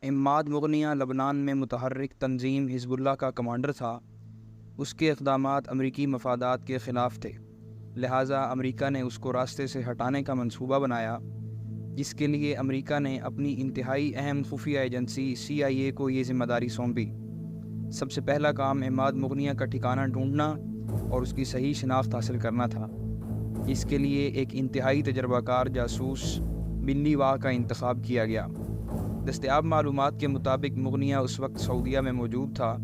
عماد مغنیہ لبنان میں متحرک تنظیم حزب اللہ کا کمانڈر تھا۔ اس کے اقدامات امریکی مفادات کے خلاف تھے، لہٰذا امریکہ نے اس کو راستے سے ہٹانے کا منصوبہ بنایا، جس کے لیے امریکہ نے اپنی انتہائی اہم خفیہ ایجنسی CIA کو یہ ذمہ داری سونپی۔ سب سے پہلا کام عماد مغنیہ کا ٹھکانہ ڈھونڈنا اور اس کی صحیح شناخت حاصل کرنا تھا۔ اس کے لیے ایک انتہائی تجربہ کار جاسوس بلی واہ کا انتخاب کیا گیا۔ دستیاب معلومات کے مطابق مغنیہ اس وقت سعودیہ میں موجود تھا،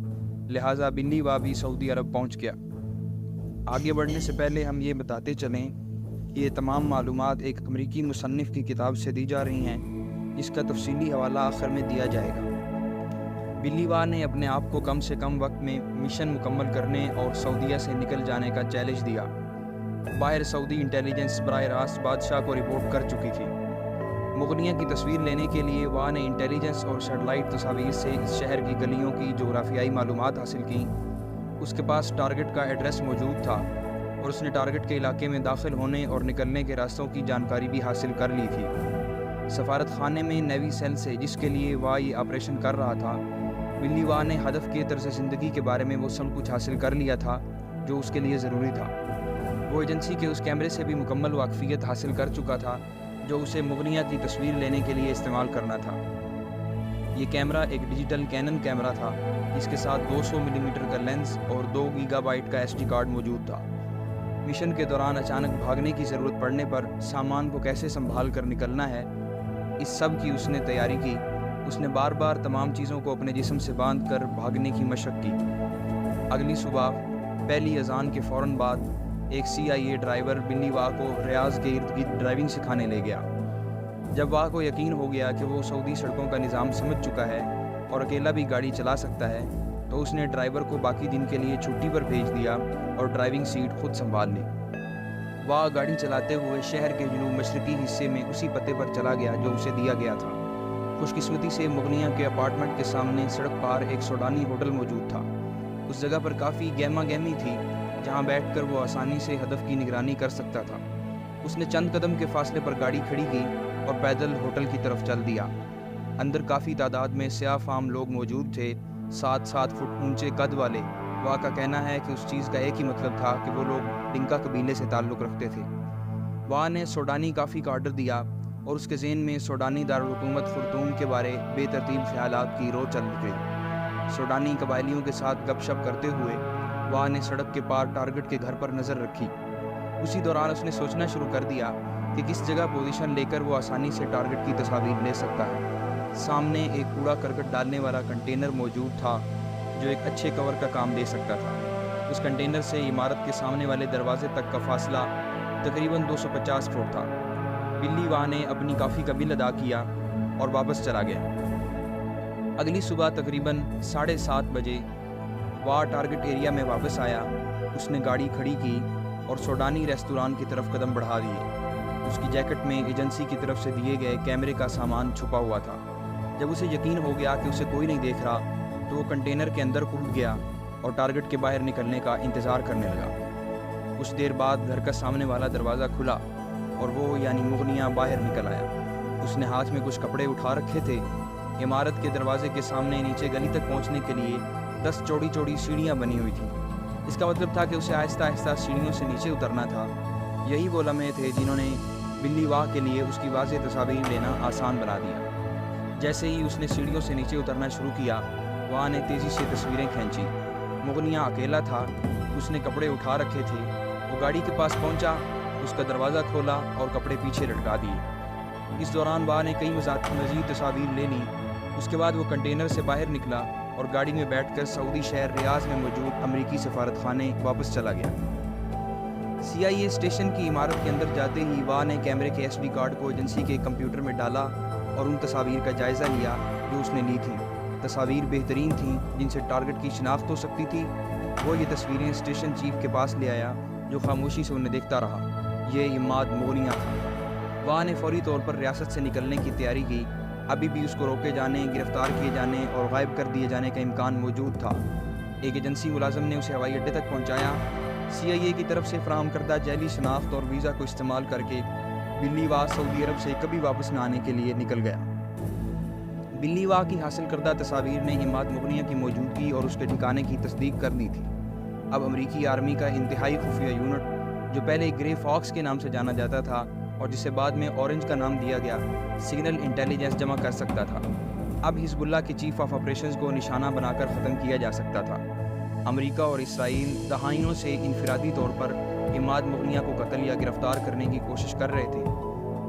لہٰذا بلی واہ بھی سعودی عرب پہنچ گیا۔ آگے بڑھنے سے پہلے ہم یہ بتاتے چلیں کہ یہ تمام معلومات ایک امریکی مصنف کی کتاب سے دی جا رہی ہیں، جس کا تفصیلی حوالہ آخر میں دیا جائے گا۔ بلی واہ نے اپنے آپ کو کم سے کم وقت میں مشن مکمل کرنے اور سعودیہ سے نکل جانے کا چیلنج دیا۔ باہر سعودی انٹیلیجنس براہ راست بادشاہ کو رپورٹ کر چکی تھی۔ مغنیہ کی تصویر لینے کے لیے واہ نے انٹیلیجنس اور سیٹلائٹ تصاویر سے اس شہر کی گلیوں کی جغرافیائی معلومات حاصل کیں۔ اس کے پاس ٹارگٹ کا ایڈریس موجود تھا اور اس نے ٹارگٹ کے علاقے میں داخل ہونے اور نکلنے کے راستوں کی جانکاری بھی حاصل کر لی تھی۔ سفارت خانے میں نیوی سیل سے جس کے لیے واہ یہ آپریشن کر رہا تھا، بلی واہ نے ہدف کے طرز زندگی کے بارے میں وہ سب کچھ حاصل کر لیا تھا جو اس کے لیے ضروری تھا۔ وہ ایجنسی کے اس کیمرے سے بھی مکمل واقفیت حاصل کر چکا تھا جو اسے مغنیہ کی تصویر لینے کے لیے استعمال کرنا تھا۔ یہ کیمرہ ایک ڈیجیٹل کینن کیمرہ تھا جس کے ساتھ 200 ملی میٹر کا لینس اور 2 گیگا بائٹ کا SD کارڈ موجود تھا۔ مشن کے دوران اچانک بھاگنے کی ضرورت پڑنے پر سامان کو کیسے سنبھال کر نکلنا ہے، اس سب کی اس نے تیاری کی۔ اس نے بار بار تمام چیزوں کو اپنے جسم سے باندھ کر بھاگنے کی مشق کی۔ اگلی صبح پہلی اذان کے فوراً بعد ایک CIA ڈرائیور بلی واہ کو ریاض کے ارد گرد ڈرائیونگ سکھانے لے گیا۔ جب واہ کو یقین ہو گیا کہ وہ سعودی سڑکوں کا نظام سمجھ چکا ہے اور اکیلا بھی گاڑی چلا سکتا ہے، تو اس نے ڈرائیور کو باقی دن کے لیے چھٹی پر بھیج دیا اور ڈرائیونگ سیٹ خود سنبھال لی۔ واہ گاڑی چلاتے ہوئے شہر کے جنوب مشرقی حصے میں اسی پتے پر چلا گیا جو اسے دیا گیا تھا۔ خوش قسمتی سے مغنیہ کے اپارٹمنٹ کے سامنے سڑک پار ایک سوڈانی ہوٹل موجود تھا۔ اس جگہ پر کافی گہما گہمی تھی جہاں بیٹھ کر وہ آسانی سے ہدف کی نگرانی کر سکتا تھا۔ اس نے چند قدم کے فاصلے پر گاڑی کھڑی کی اور پیدل ہوٹل کی طرف چل دیا۔ اندر کافی تعداد میں سیاہ فام لوگ موجود تھے، 7 فٹ اونچے قد والے۔ واہ کا کہنا ہے کہ اس چیز کا ایک ہی مطلب تھا کہ وہ لوگ ڈنکا قبیلے سے تعلق رکھتے تھے۔ واہ نے سوڈانی کافی کا آرڈر دیا اور اس کے ذہن میں سوڈانی دارالحکومت خرطوم کے بارے بے ترتیب خیالات کی رو چل گئی۔ سوڈانی قبائلیوں کے ساتھ گپ شپ کرتے ہوئے واہ نے سڑک کے پار ٹارگٹ کے گھر پر نظر رکھی۔ اسی دوران اس نے سوچنا شروع کر دیا کہ کس جگہ پوزیشن لے کر وہ آسانی سے ٹارگٹ کی تصاویر لے سکتا ہے۔ سامنے ایک کوڑا کرکٹ ڈالنے والا کنٹینر موجود تھا جو ایک اچھے کور کا کام دے سکتا تھا۔ اس کنٹینر سے عمارت کے سامنے والے دروازے تک کا فاصلہ تقریباً 250 فٹ تھا۔ بلی واہ نے اپنی کافی کا بل ادا کیا اور واپس چلا گیا۔ اگلی صبح تقریباً 7:30 بجے واہ ٹارگٹ ایریا میں واپس آیا۔ اس نے گاڑی کھڑی کی اور سوڈانی ریستوران کی طرف قدم بڑھا دیے۔ اس کی جیکٹ میں ایجنسی کی طرف سے دیے گئے کیمرے کا سامان چھپا ہوا تھا۔ جب اسے یقین ہو گیا کہ اسے کوئی نہیں دیکھ رہا تو وہ کنٹینر کے اندر کود گیا اور ٹارگٹ کے باہر نکلنے کا انتظار کرنے لگا۔ کچھ دیر بعد گھر کا سامنے والا دروازہ کھلا اور وہ یعنی مغنیہ باہر نکل آیا۔ اس نے ہاتھ میں کچھ کپڑے اٹھا رکھے تھے۔ عمارت کے دروازے کے سامنے نیچے گلی تک پہنچنے کے لیے 10 چوڑی سیڑھیاں بنی ہوئی تھیں۔ اس کا مطلب تھا کہ اسے آہستہ آہستہ سیڑھیوں سے نیچے اترنا تھا۔ یہی وہ لمحے تھے جنہوں نے بلی واہ کے لیے اس کی واضح تصاویر لینا آسان بنا دیا۔ جیسے ہی اس نے سیڑھیوں سے نیچے اترنا شروع کیا، واہ نے تیزی سے تصویریں کھینچی۔ مغنیہ اکیلا تھا، اس نے کپڑے اٹھا رکھے تھے۔ وہ گاڑی کے پاس پہنچا، اس کا دروازہ کھولا اور کپڑے پیچھے لٹکا دیے۔ اس دوران واہ نے کئی مزید تصاویر لے لیں۔ اس کے بعد وہ کنٹینر سے باہر نکلا اور گاڑی میں بیٹھ کر سعودی شہر ریاض میں موجود امریکی سفارت خانے واپس چلا گیا۔ CIA اسٹیشن کی عمارت کے اندر جاتے ہی واہ نے کیمرے کے SD کارڈ کو ایجنسی کے کمپیوٹر میں ڈالا اور ان تصاویر کا جائزہ لیا جو اس نے لی تھیں۔ تصاویر بہترین تھیں جن سے ٹارگٹ کی شناخت ہو سکتی تھی۔ وہ یہ تصویریں اسٹیشن چیف کے پاس لے آیا جو خاموشی سے انہیں دیکھتا رہا۔ یہ عماد مغنیہ تھا۔ واہ نے فوری طور پر ریاست سے نکلنے کی تیاری کی۔ ابھی بھی اس کو روکے جانے، گرفتار کیے جانے اور غائب کر دیے جانے کا امکان موجود تھا۔ ایک ایجنسی ملازم نے اسے ہوائی اڈے تک پہنچایا۔ CIA کی طرف سے فراہم کردہ جعلی شناخت اور ویزا کو استعمال کر کے بلی واہ سعودی عرب سے کبھی واپس نہ آنے کے لیے نکل گیا۔ بلی واہ کی حاصل کردہ تصاویر نے عماد مغنیہ کی موجودگی اور اس کے ٹھکانے کی تصدیق کر دی تھی۔ اب امریکی آرمی کا انتہائی خفیہ یونٹ، جو پہلے گرے فاکس کے نام سے جانا جاتا تھا اور جسے بعد میں اورنج کا نام دیا گیا، سگنل انٹیلیجنس جمع کر سکتا تھا۔ اب حزب اللہ کے چیف آف آپریشنز کو نشانہ بنا کر ختم کیا جا سکتا تھا۔ امریکہ اور اسرائیل دہائیوں سے انفرادی طور پر عماد مغنیہ کو قتل یا گرفتار کرنے کی کوشش کر رہے تھے۔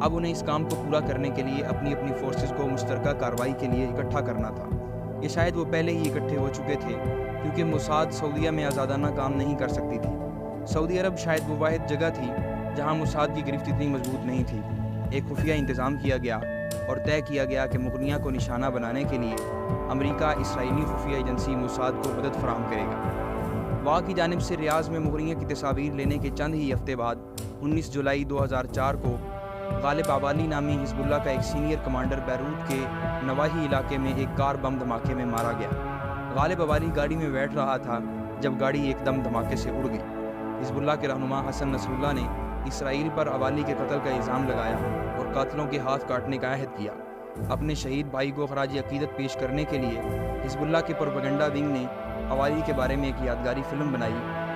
اب انہیں اس کام کو پورا کرنے کے لیے اپنی فورسز کو مشترکہ کارروائی کے لیے اکٹھا کرنا تھا۔ یہ شاید وہ پہلے ہی اکٹھے ہو چکے تھے، کیونکہ موساد سعودیہ میں آزادانہ کام نہیں کر سکتی تھی۔ سعودی عرب شاید وہ واحد جگہ تھی جہاں موساد کی گرفت اتنی مضبوط نہیں تھی۔ ایک خفیہ انتظام کیا گیا اور طے کیا گیا کہ مغنیہ کو نشانہ بنانے کے لیے امریکہ اسرائیلی خفیہ ایجنسی موساد کو مدد فراہم کرے گا۔ واہ کی جانب سے ریاض میں مغنیہ کی تصاویر لینے کے چند ہی ہفتے بعد 19 جولائی 2004 کو غالب عوالی نامی حزب اللہ کا ایک سینئر کمانڈر بیروت کے نواحی علاقے میں ایک کار بم دھماکے میں مارا گیا۔ غالب عوالی گاڑی میں بیٹھ رہا تھا جب گاڑی ایک دم دھماکے سے اڑ گئی۔ حزب اللہ کے رہنما حسن نصر اللہ نے اسرائیل پر عوالی کے قتل کا الزام لگایا اور قاتلوں کے ہاتھ کاٹنے کا عہد کیا۔ اپنے شہید بھائی کو خراج عقیدت پیش کرنے کے لیے حزب اللہ کے پروپیگنڈا ونگ نے عوالی کے بارے میں ایک یادگاری فلم بنائی،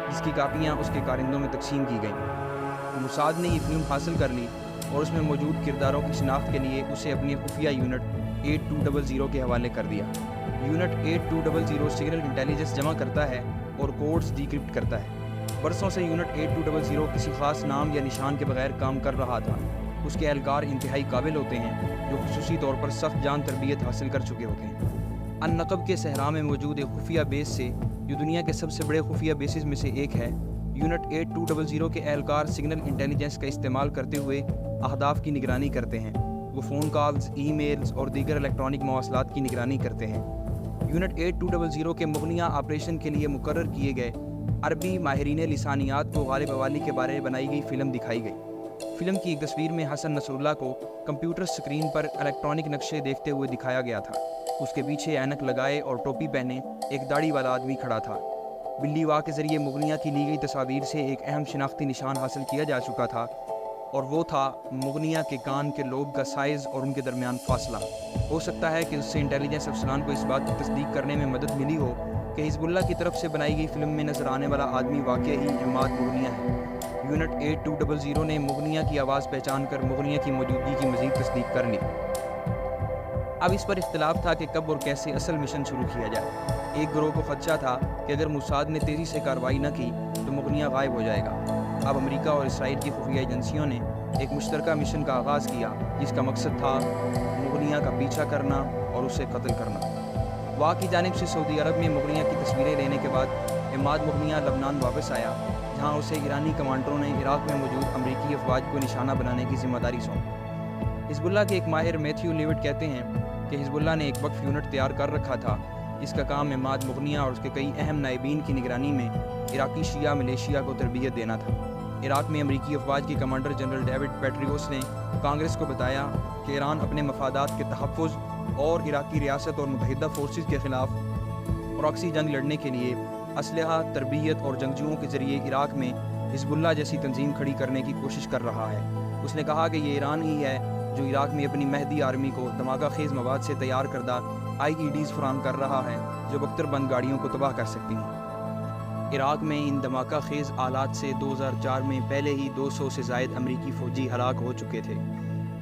جس کی کاپیاں اس کے کارندوں میں تقسیم کی گئیں۔ موساد نے یہ فلم حاصل کر لی اور اس میں موجود کرداروں کی شناخت کے لیے اسے اپنی خفیہ یونٹ 8200 کے حوالے کر دیا۔ یونٹ 8200 سگنل انٹیلیجنس جمع کرتا ہے اور کوڈز ڈیکرپٹ کرتا ہے۔ برسوں سے یونٹ 8200 کسی خاص نام یا نشان کے بغیر کام کر رہا تھا۔ اس کے اہلکار انتہائی قابل ہوتے ہیں، جو خصوصی طور پر سخت جان تربیت حاصل کر چکے ہوتے ہیں۔ النقب کے صحرا میں موجود ایک خفیہ بیس سے، جو دنیا کے سب سے بڑے خفیہ بیسز میں سے ایک ہے، یونٹ 8200 کے اہلکار سگنل انٹیلیجنس کا استعمال کرتے ہوئے اہداف کی نگرانی کرتے ہیں۔ وہ فون کالز، ای میلز اور دیگر الیکٹرانک مواصلات کی نگرانی کرتے ہیں۔ یونٹ 8200 کے مغنیہ آپریشن کے لیے مقرر کیے گئے عربی ماہرین لسانیات کو غالب عوالی کے بارے میں بنائی گئی فلم دکھائی گئی۔ فلم کی ایک تصویر میں حسن نصر اللہ کو کمپیوٹر سکرین پر الیکٹرانک نقشے دیکھتے ہوئے دکھایا گیا تھا۔ اس کے پیچھے اینک لگائے اور ٹوپی پہنے ایک داڑھی والا آدمی کھڑا تھا۔ بلی واہ کے ذریعے مغنیہ کی لی گئی تصاویر سے ایک اہم شناختی نشان حاصل کیا جا چکا تھا، اور وہ تھا مغنیہ کے کان کے لوب کا سائز اور ان کے درمیان فاصلہ۔ ہو سکتا ہے کہ اس سے انٹیلیجنس افسران کو اس بات کی تصدیق کرنے میں مدد ملی ہو کہ حزب اللہ کی طرف سے بنائی گئی فلم میں نظر آنے والا آدمی واقعی ہی عماد مغنیہ ہے۔ یونٹ 8200 نے مغنیہ کی آواز پہچان کر مغنیہ کی موجودگی کی مزید تصدیق کر لی۔ اب اس پر اختلاف تھا کہ کب اور کیسے اصل مشن شروع کیا جائے۔ ایک گروہ کو خدشہ تھا کہ اگر موساد نے تیزی سے کارروائی نہ کی تو مغنیہ غائب ہو جائے گا۔ اب امریکہ اور اسرائیل کی خفیہ ایجنسیوں نے ایک مشترکہ مشن کا آغاز کیا، جس کا مقصد تھا مغنیہ کا پیچھا کرنا اور اسے قتل کرنا۔ واہ کی جانب سے سعودی عرب میں مغنیہ کی تصویریں لینے کے بعد عماد مغنیہ لبنان واپس آیا، جہاں اسے ایرانی کمانڈروں نے عراق میں موجود امریکی افواج کو نشانہ بنانے کی ذمہ داری سونپی۔ حزب اللہ کے ایک ماہر میتھیو لیوٹ کہتے ہیں کہ حزب اللہ نے ایک وقف یونٹ تیار کر رکھا تھا، جس کا کام عماد مغنیہ اور اس کے کئی اہم نائبین کی نگرانی میں عراقی شیعہ ملیشیا کو تربیت دینا تھا۔ عراق میں امریکی افواج کے کمانڈر جنرل ڈیوڈ پیٹریوس نے کانگریس کو بتایا کہ ایران اپنے مفادات کے تحفظ اور عراقی ریاست اور متحدہ فورسز کے خلاف پراکسی جنگ لڑنے کے لیے اسلحہ، تربیت اور جنگجوؤں کے ذریعے عراق میں حزب اللہ جیسی تنظیم کھڑی کرنے کی کوشش کر رہا ہے۔ اس نے کہا کہ یہ ایران ہی ہے جو عراق میں اپنی مہدی آرمی کو دھماکہ خیز مواد سے تیار کردہ IEDs فراہم کر رہا ہے، جو بختر بند گاڑیوں کو تباہ کر سکتی ہیں۔ عراق میں ان دھماکہ خیز آلات سے 2004 میں پہلے ہی 200 سے زائد امریکی فوجی ہلاک ہو چکے تھے۔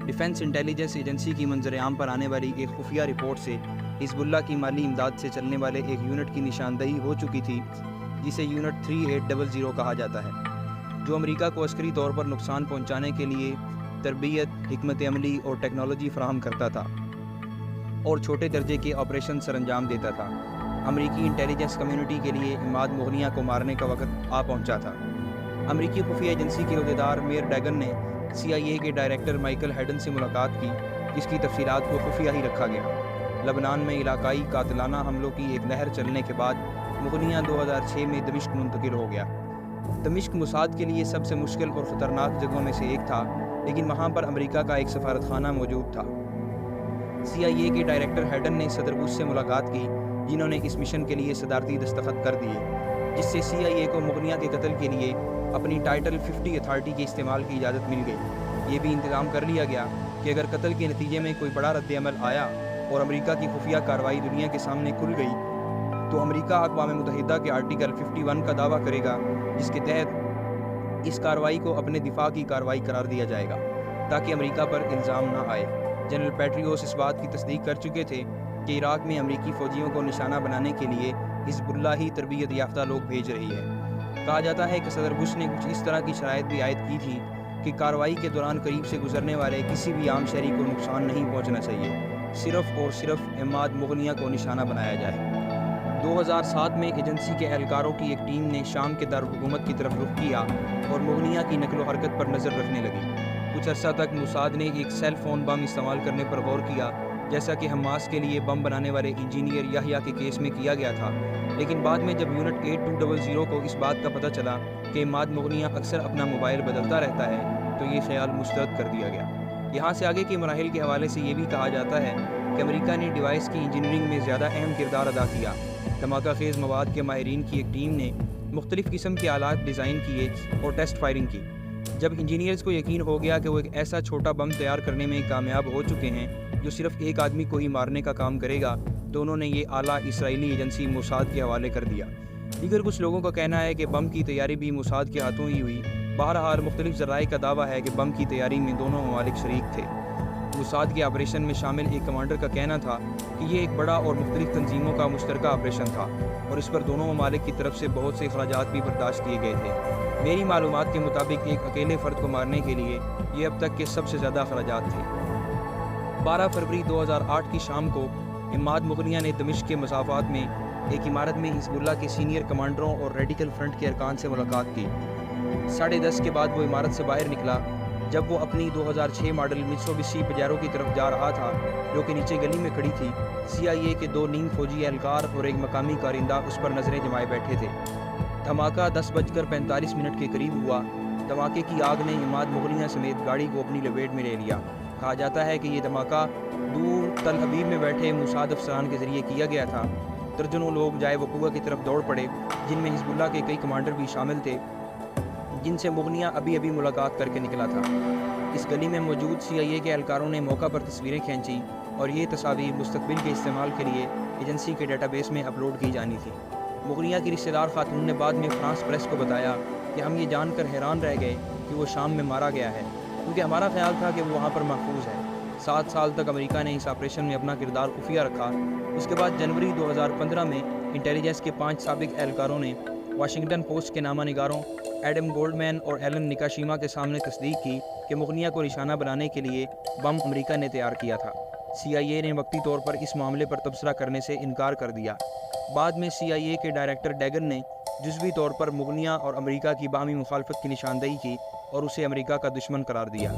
ڈیفنس انٹیلیجنس ایجنسی کی منظر عام پر آنے والی ایک خفیہ رپورٹ سے حزب اللہ کی مالی امداد سے چلنے والے ایک یونٹ کی نشاندہی ہو چکی تھی، جسے یونٹ 3800 کہا جاتا ہے، جو امریکہ کو عسکری طور پر نقصان پہنچانے کے لیے تربیت، حکمت عملی اور ٹیکنالوجی فراہم کرتا تھا اور چھوٹے درجے کے آپریشن سر انجام دیتا تھا۔ امریکی انٹیلیجنس کمیونٹی کے لیے عماد مغنیہ کو مارنے کا وقت آ پہنچا تھا۔ امریکی خفیہ ایجنسی کے عہدیدار میئر ڈیگن نے CIA کے ڈائریکٹر مائیکل ہیڈن سے ملاقات کی، جس کی تفصیلات کو خفیہ ہی رکھا گیا۔ لبنان میں علاقائی قاتلانہ حملوں کی ایک لہر چلنے کے بعد مغنیہ 2006 میں دمشق منتقل ہو گیا۔ دمشق موساد کے لیے سب سے مشکل اور خطرناک جگہوں میں سے ایک تھا، لیکن وہاں پر امریکہ کا ایک سفارت خانہ موجود تھا۔ CIA کے ڈائریکٹر ہیڈن نے صدر بش سے ملاقات کی، جنہوں نے اس مشن کے لیے صدارتی دستخط کر دیے، جس سے CIA کو مغنیہ کے قتل کے لیے اپنی ٹائٹل 50 اتھارٹی کے استعمال کی اجازت مل گئی۔ یہ بھی انتظام کر لیا گیا کہ اگر قتل کے نتیجے میں کوئی بڑا رد عمل آیا اور امریکہ کی خفیہ کارروائی دنیا کے سامنے کھل گئی تو امریکہ اقوام متحدہ کے آرٹیکل 51 کا دعویٰ کرے گا، جس کے تحت اس کارروائی کو اپنے دفاع کی کارروائی قرار دیا جائے گا تاکہ امریکہ پر الزام نہ آئے۔ جنرل پیٹریوس اس بات کی تصدیق کر چکے تھے کہ عراق میں امریکی فوجیوں کو نشانہ بنانے کے لیے حزب اللہ ہی تربیت یافتہ لوگ بھیج رہی ہے۔ کہا جاتا ہے کہ صدر بش نے کچھ اس طرح کی شرائط بھی عائد کی تھی کہ کارروائی کے دوران قریب سے گزرنے والے کسی بھی عام شہری کو نقصان نہیں پہنچنا چاہیے، صرف اور صرف عماد مغنیہ کو نشانہ بنایا جائے۔ 2007 میں ایجنسی کے اہلکاروں کی ایک ٹیم نے شام کے دارالحکومت کی طرف رخ کیا اور مغنیہ کی نقل و حرکت پر نظر رکھنے لگی۔ کچھ عرصہ تک موساد نے ایک سیل فون بم استعمال کرنے پر غور کیا، جیسا کہ حماس کے لیے بم بنانے والے انجینئر یحییٰ کے کیس میں کیا گیا تھا، لیکن بعد میں جب یونٹ 8200 کو اس بات کا پتہ چلا کہ عماد مغنیہ اکثر اپنا موبائل بدلتا رہتا ہے تو یہ خیال مسترد کر دیا گیا۔ یہاں سے آگے کے مراحل کے حوالے سے یہ بھی کہا جاتا ہے کہ امریکہ نے ڈیوائس کی انجینئرنگ میں زیادہ اہم کردار ادا کیا۔ دھماکہ خیز مواد کے ماہرین کی ایک ٹیم نے مختلف قسم کے آلات ڈیزائن کیے اور ٹیسٹ فائرنگ کی۔ جب انجینئرز کو یقین ہو گیا کہ وہ ایک ایسا چھوٹا بم تیار کرنے میں کامیاب ہو چکے ہیں جو صرف ایک آدمی کو ہی مارنے کا کام کرے گا، تو انہوں نے یہ آلہ اسرائیلی ایجنسی موساد کے حوالے کر دیا۔ دیگر کچھ لوگوں کا کہنا ہے کہ بم کی تیاری بھی موساد کے ہاتھوں ہی ہوئی۔ بہرحال مختلف ذرائع کا دعویٰ ہے کہ بم کی تیاری میں دونوں ممالک شریک تھے۔ موساد کے آپریشن میں شامل ایک کمانڈر کا کہنا تھا کہ یہ ایک بڑا اور مختلف تنظیموں کا مشترکہ آپریشن تھا اور اس پر دونوں ممالک کی طرف سے بہت سے اخراجات بھی برداشت کیے گئے تھے۔ میری معلومات کے مطابق ایک اکیلے فرد کو مارنے کے لیے یہ اب تک کے سب سے زیادہ اخراجات تھے۔ 12 فروری 2008 کی شام کو عماد مغنیہ نے دمشق کے مسافات میں ایک عمارت میں حزب اللہ کے سینئر کمانڈروں اور ریڈیکل فرنٹ کے ارکان سے ملاقات کی۔ 10:30 کے بعد وہ عمارت سے باہر نکلا۔ جب وہ اپنی 2006 ماڈل میٹسوبشی پجیرو کی طرف جا رہا تھا جو کہ نیچے گلی میں کھڑی تھی، CIA کے 2 نیم فوجی اہلکار اور ایک مقامی کارندہ اس پر نظریں جمائے بیٹھے تھے۔ دھماکہ 10:45 کے قریب ہوا۔ دھماکے کی آگ نے عماد مغنیہ سمیت گاڑی کو اپنی لپیٹ میں لے لیا۔ کہا جاتا ہے کہ یہ دھماکہ دور تل ابیب میں بیٹھے موساد افسران کے ذریعے کیا گیا تھا۔ درجنوں لوگ جائے وقوع کی طرف دوڑ پڑے، جن میں حزب اللہ کے کئی کمانڈر بھی شامل تھے جن سے مغنیہ ابھی ملاقات کر کے نکلا تھا۔ اس گلی میں موجود CIA کے اہلکاروں نے موقع پر تصویریں کھینچیں اور یہ تصاویر مستقبل کے استعمال کے لیے ایجنسی کے ڈیٹا بیس میں اپلوڈ کی جانی تھی۔ مغنیہ کی رشتہ دار خاتون نے بعد میں فرانس پریس کو بتایا کہ ہم یہ جان کر حیران رہ گئے کہ وہ شام میں مارا گیا ہے، کیونکہ ہمارا خیال تھا کہ وہ وہاں پر محفوظ ہے۔ 7 سال تک امریکہ نے اس آپریشن میں اپنا کردار خفیہ رکھا۔ اس کے بعد جنوری 2015 میں انٹیلیجنس کے 5 سابق اہلکاروں نے واشنگٹن پوسٹ کے نامہ نگاروں ایڈم گولڈمین اور ایلن نکاشیما کے سامنے تصدیق کی کہ مغنیہ کو نشانہ بنانے کے لیے بم امریکہ نے تیار کیا تھا۔ CIA نے وقتی طور پر اس معاملے پر تبصرہ کرنے سے انکار کر دیا۔ بعد میں CIA کے ڈائریکٹر ڈیگن نے جزوی طور پر مغنیہ اور امریکہ کی باہمی مخالفت کی نشاندہی کی اور اسے امریکہ کا دشمن قرار دیا۔